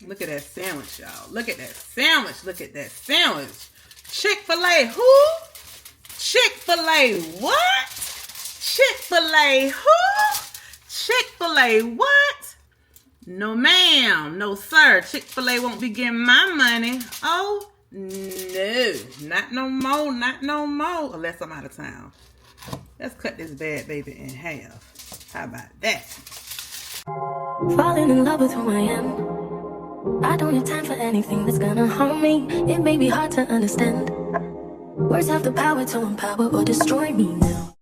Look at that sandwich, y'all. Look at that sandwich. Look at that sandwich. Chick-fil-A who? Chick-fil-A what? Chick-fil-A who? Chick-fil-A what? No ma'am, no sir. Chick-fil-A won't be getting my money. Oh no, not no more, not no more. Unless I'm out of town. Let's cut this bad baby in half. How about that? Falling in love with who I am. I don't have time for anything that's gonna harm me. It may be hard to understand. Words have the power to empower or destroy me now.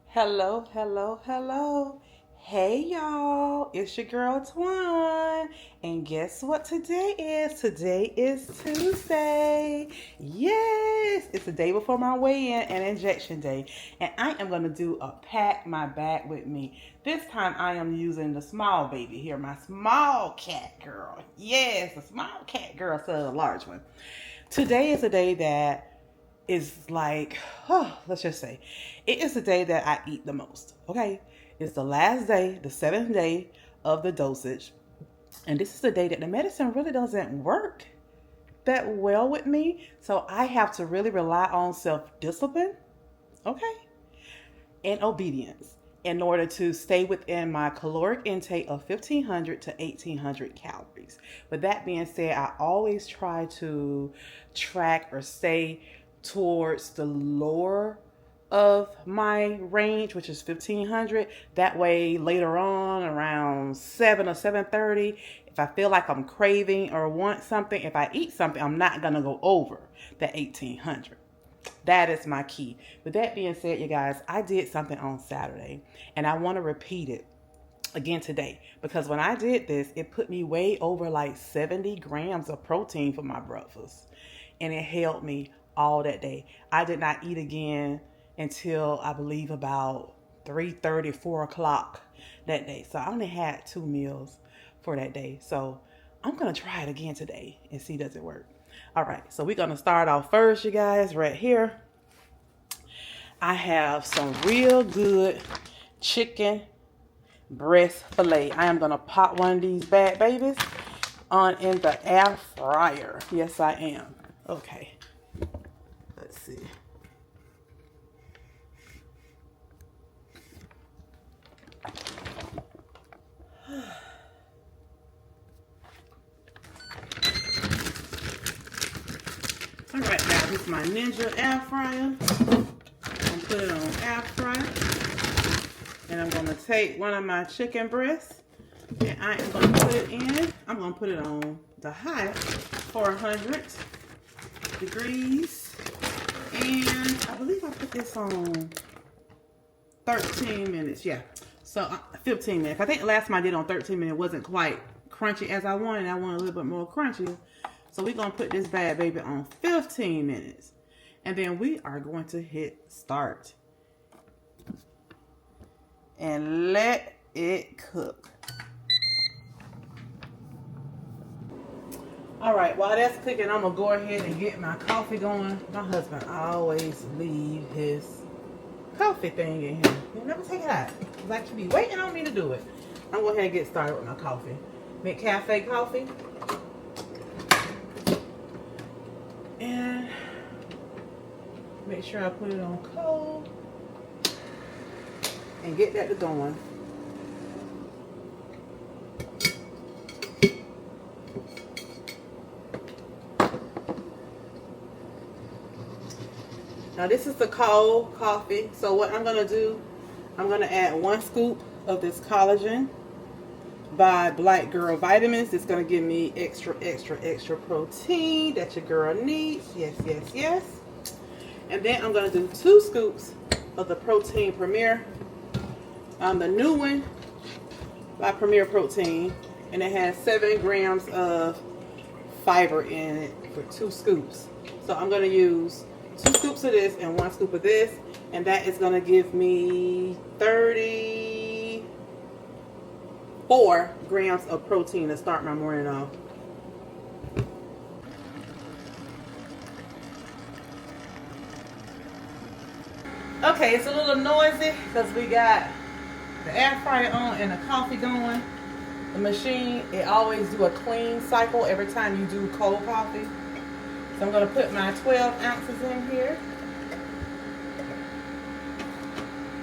Hello, hello, hello. Hey y'all, it's your girl Twan, and guess what today is? Today is Tuesday. Yes, it's the day before my weigh-in and injection day, and I am going to do a pack my bag with me. This time I am using the small baby here, my small cat girl. Yes, the small cat girl instead of the large one. Today is a day that is like, let's just say, it is the day that I eat the most, okay? It's the last day, the 7th day of the dosage. And this is the day that the medicine really doesn't work that well with me. So I have to really rely on self-discipline, okay, and obedience in order to stay within my caloric intake of 1,500 to 1,800 calories. With that being said, I always try to track or stay towards the lower of my range, which is 1,500. That way later on around 7 or 7:30, if I feel like I'm craving or want something, if I eat something, I'm not gonna go over that 1,800. That is my key. With that being said, you guys, I did something on Saturday and I want to repeat it again today, because when I did this, it put me way over like 70 grams of protein for my breakfast, and it held me all that day. I did not eat again until I believe about 3:30, 4 o'clock that day. So I only had 2 meals for that day. So I'm going to try it again today and see does it work. All right, so we're going to start off first, you guys, right here. I have some real good chicken breast fillet. I am going to pop one of these bad babies on in the air fryer. Yes, I am. Okay, let's see. All right, now this is my Ninja air fryer. I'm gonna put it on air fryer, and I'm gonna take one of my chicken breasts, and I am gonna put it in. I'm gonna put it on the high 400 degrees, and I believe I put this on 13 minutes. Yeah, so 15 minutes. I think the last time I did on 13 minutes wasn't quite crunchy as I wanted. I wanted a little bit more crunchy. So we're going to put this bad baby on 15 minutes. And then we are going to hit start. And let it cook. Alright, while that's cooking, I'm going to go ahead and get my coffee going. My husband always leave his coffee thing in here. He'll never take it out. He's like, you be waiting on me to do it. I'm going to go ahead and get started with my coffee. McCafe coffee. And make sure I put it on cold and get that to going. Now this is the cold coffee. So what I'm going to do, I'm going to add 1 scoop of this collagen by Black Girl Vitamins. It's going to give me extra protein that your girl needs. Yes, yes, yes. And then I'm going to do 2 scoops of the Protein Premier. The new one by Premier Protein. And it has 7 grams of fiber in it for 2 scoops. So I'm going to use 2 scoops of this and 1 scoop of this. And that is going to give me 34 grams of protein to start my morning off. Okay, it's a little noisy because we got the air fryer on and the coffee going. the machine, it always do a clean cycle every time you do cold coffee. So I'm going to put my 12 ounces in here.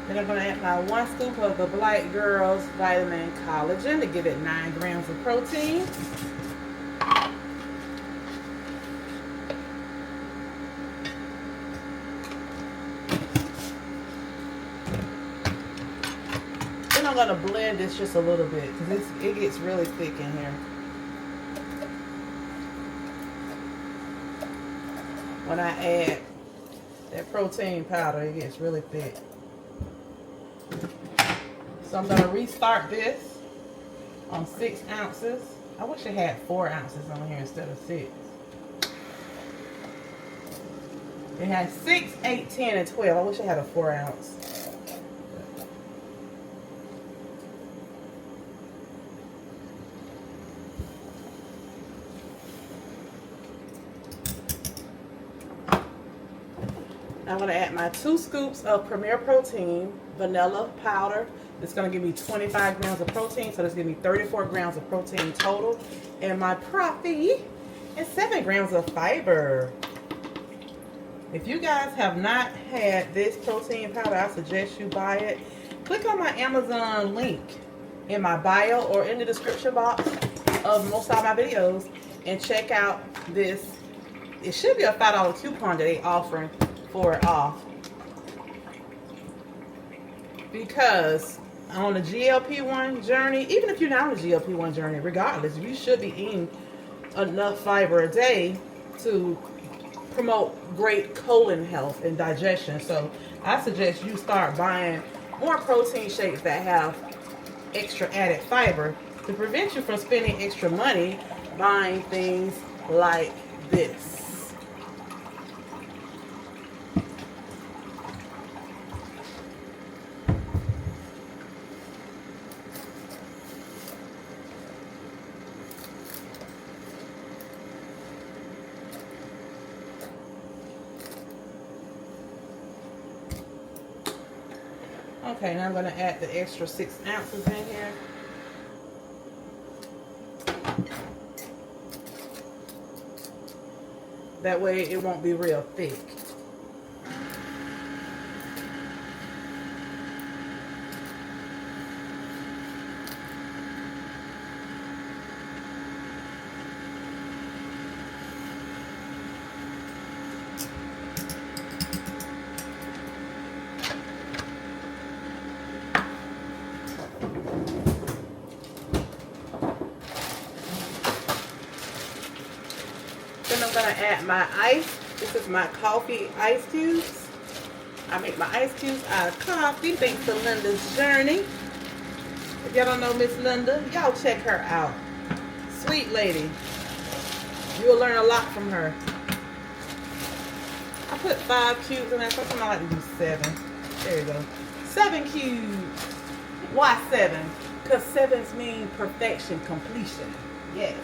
Then I'm going to add my 1 scoop of the Black Girls Vitamin Collagen to give it 9 grams of protein. Then I'm going to blend this just a little bit because it gets really thick in here. When I add that protein powder, it gets really thick. So I'm going to restart this on 6 ounces. I wish it had 4 ounces on here instead of 6. It has 6, 8, 10, and 12. I wish it had a 4 ounce. I'm going to add my 2 scoops of Premier Protein vanilla powder. It's going to give me 25 grams of protein, so that's going to give me 34 grams of protein total. And my Profi and 7 grams of fiber. If you guys have not had this protein powder, I suggest you buy it. Click on my Amazon link in my bio or in the description box of most of my videos and check out this. It should be a $5 coupon that they're offering for it off, because on the GLP-1 journey, even if you're not on the GLP-1 journey, regardless, you should be eating enough fiber a day to promote great colon health and digestion. So I suggest you start buying more protein shakes that have extra added fiber to prevent you from spending extra money buying things like this. Okay, now I'm going to add the extra 6 ounces in here. That way it won't be real thick. Then I'm going to add my ice. This is my coffee ice cubes. I make my ice cubes out of coffee thanks to Linda's Journey. If y'all don't know Miss Linda, y'all check her out. Sweet lady. You'll learn a lot from her. I put 5 cubes in there. Sometimes I like to do 7. There you go. 7 cubes. Why 7? Because 7s mean perfection, completion. Yes.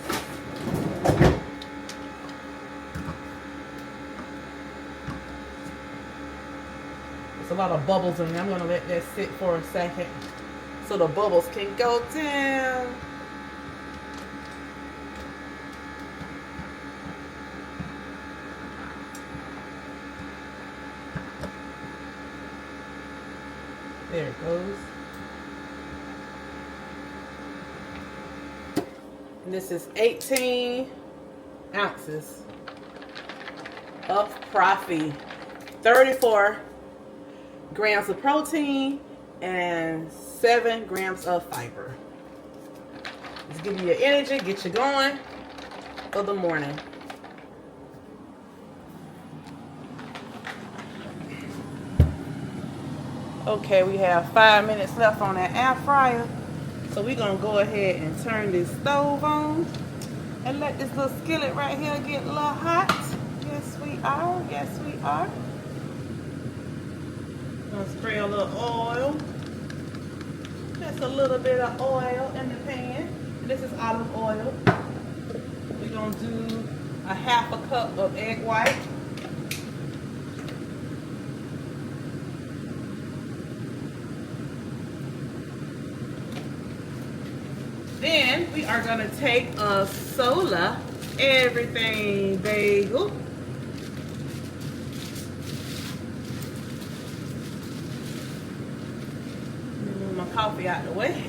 There's a lot of bubbles in there. I'm going to let that sit for a second so the bubbles can go down. There it goes. And this is 18 ounces of Profi. 34 grams of protein and 7 grams of fiber. It's giving you energy, get you going for the morning. Okay, we have 5 minutes left on that air fryer. So we're going to go ahead and turn this stove on and let this little skillet right here get a little hot. Yes, we are. Yes, we are. I'm going to spray a little oil. Just a little bit of oil in the pan. This is olive oil. We're going to do a half a cup of egg white. Then we are gonna take a sola everything bagel. Move my coffee out the way.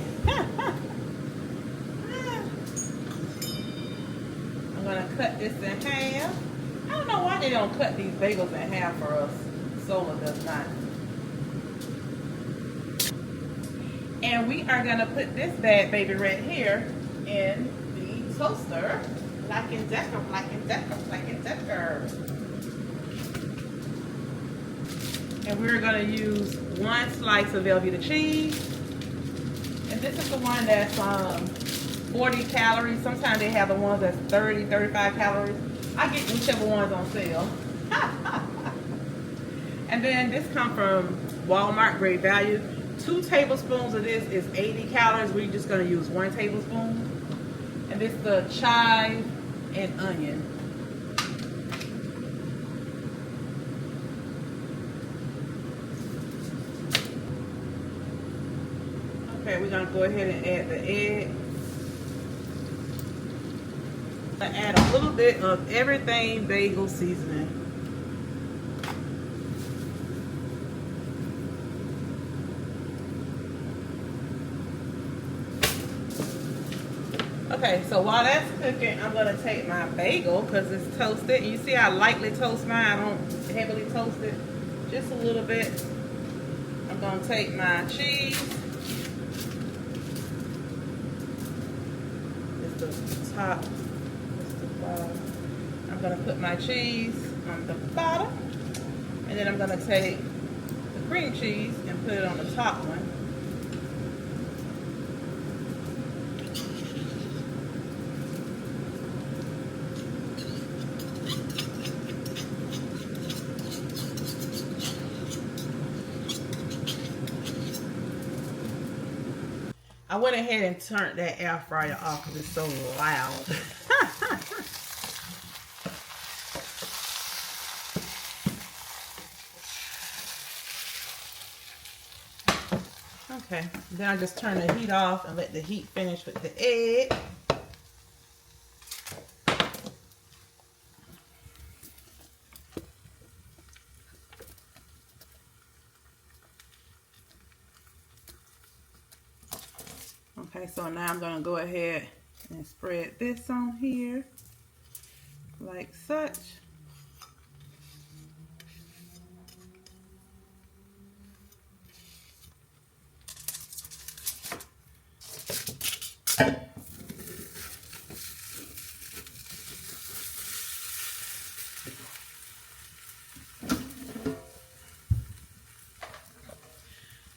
I'm gonna cut this in half. I don't know why they don't cut these bagels in half for us. Sola does not. And we are gonna put this bad baby right here in the toaster, like in Decker, like in Decker, like in Decker. And we're gonna use 1 slice of Velveeta cheese. And this is the one that's 40 calories. Sometimes they have the ones that's 30, 35 calories. I get whichever one's on sale. And then this comes from Walmart, great value. 2 tablespoons of this is 80 calories. We're just gonna use 1 tablespoon. And this is the chive and onion. Okay, we're gonna go ahead and add the egg. I add a little bit of everything bagel seasoning. Okay, so while that's cooking, I'm gonna take my bagel because it's toasted. And you see I lightly toast mine, I don't heavily toast it, just a little bit. I'm gonna take my cheese. It's the top, it's the bottom. I'm gonna put my cheese on the bottom. And then I'm gonna take the cream cheese and put it on the top one. I went ahead and turned that air fryer off because it's so loud. Okay, then I just turn the heat off and let the heat finish with the egg. Okay, so now I'm gonna go ahead and spread this on here like such.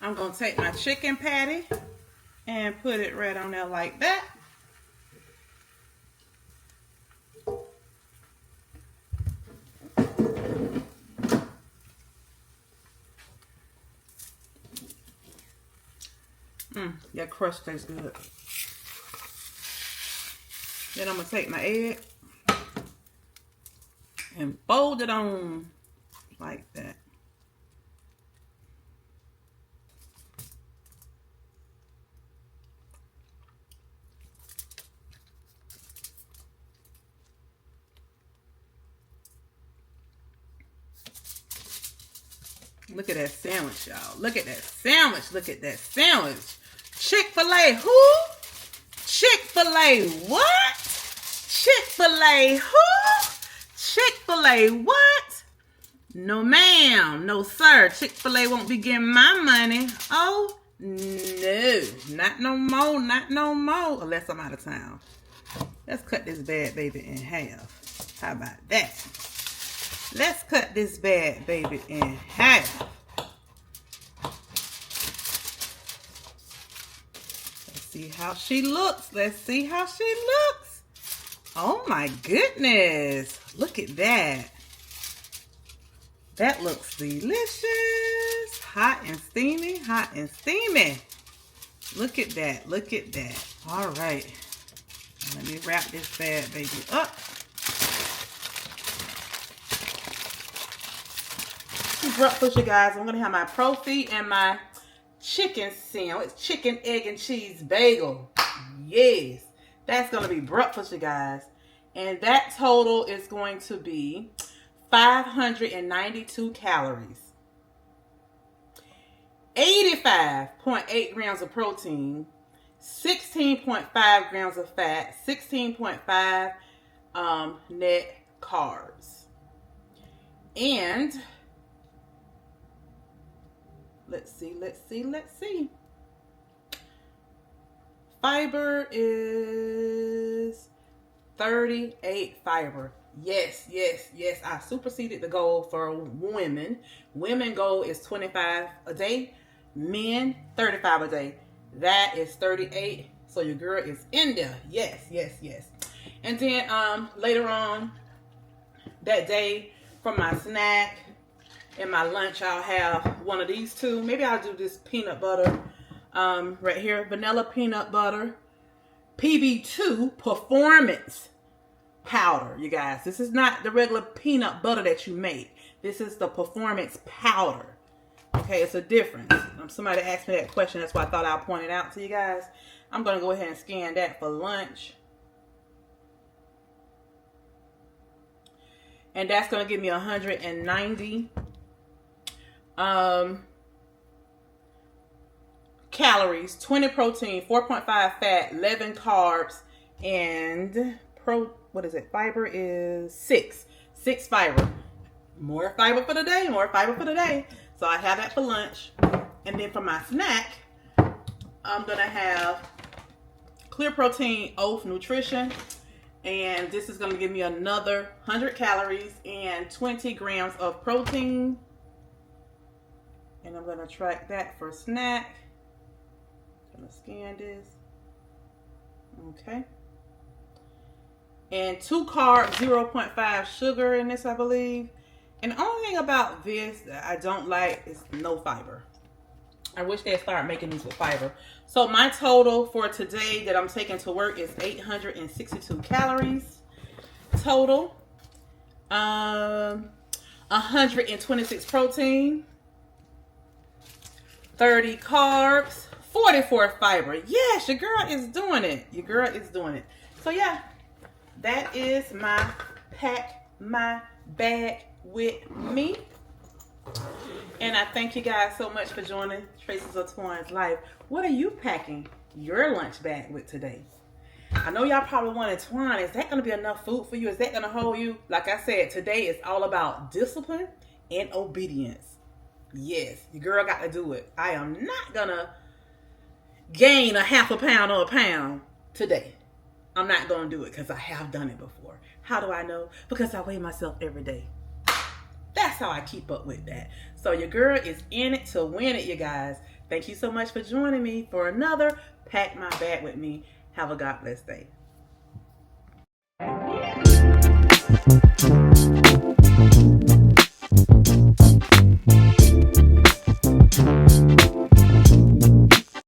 I'm gonna take my chicken patty and put it right on there like that. That crust tastes good. Then I'm gonna take my egg and fold it on like that. Look at that sandwich, y'all. Look at that sandwich. Look at that sandwich. Chick-fil-A who? Chick-fil-A what? Chick-fil-A who? Chick-fil-A what? No ma'am. No sir. Chick-fil-A won't be getting my money. Oh no. Not no more. Not no more. Unless I'm out of town. Let's cut this bad baby in half. How about that? Let's cut this bad baby in half. Let's see how she looks. Let's see how she looks. Oh my goodness. Look at that. That looks delicious. Hot and steamy. Hot and steamy. Look at that. Look at that. All right. Let me wrap this bad baby up. Breakfast, you guys. I'm gonna have my Profi and my chicken sandwich, chicken, egg, and cheese bagel. Yes, That's going to be breakfast, you guys. And that total is going to be 592 calories. 85.8 grams of protein, 16.5 grams of fat, 16.5 net carbs. And let's see. Fiber is 38 fiber. Yes. I superseded the goal for women. Women goal is 25 a day. Men, 35 a day. That is 38. So your girl is in there. Yes. And then later on that day, for my snack and my lunch, I'll have one of these two. Maybe I'll do this peanut butter right here. Vanilla peanut butter. PB2 performance powder, you guys. This is not the regular peanut butter that you make. This is the performance powder. Okay, it's a difference. Somebody asked me that question. That's why I thought I'll point it out to you guys. I'm going to go ahead and scan that for lunch. And that's going to give me 190 calories, 20 protein, 4.5 fat, 11 carbs, and fiber is 6 fiber. More fiber for the day. So I have that for lunch. And then for my snack, I'm gonna have Clear Protein Oat Nutrition, and this is gonna give me another 100 calories and 20 grams of protein. And I'm gonna track that for snack. Gonna scan this. Okay. And 2 carbs, 0.5 sugar in this, I believe. And the only thing about this that I don't like is no fiber. I wish they'd start making these with fiber. So my total for today that I'm taking to work is 862 calories total. 126 protein. 30 carbs. 44 fiber. Yes, your girl is doing it. So yeah, that is my pack my bag with me. And I thank you guys so much for joining Traces of Twine's Life. What are you packing your lunch bag with today? I know y'all probably wanted, Twine, is that going to be enough food for you? Is that going to hold you? Like I said, today is all about discipline and obedience. Yes, your girl got to do it. I am not going to gain a half a pound or a pound today. I'm not going to do it because I have done it before. How do I know? Because I weigh myself every day. That's how I keep up with that. So your girl is in it to win it, you guys. Thank you so much for joining me for another Pack My Bag with me. Have a God bless day.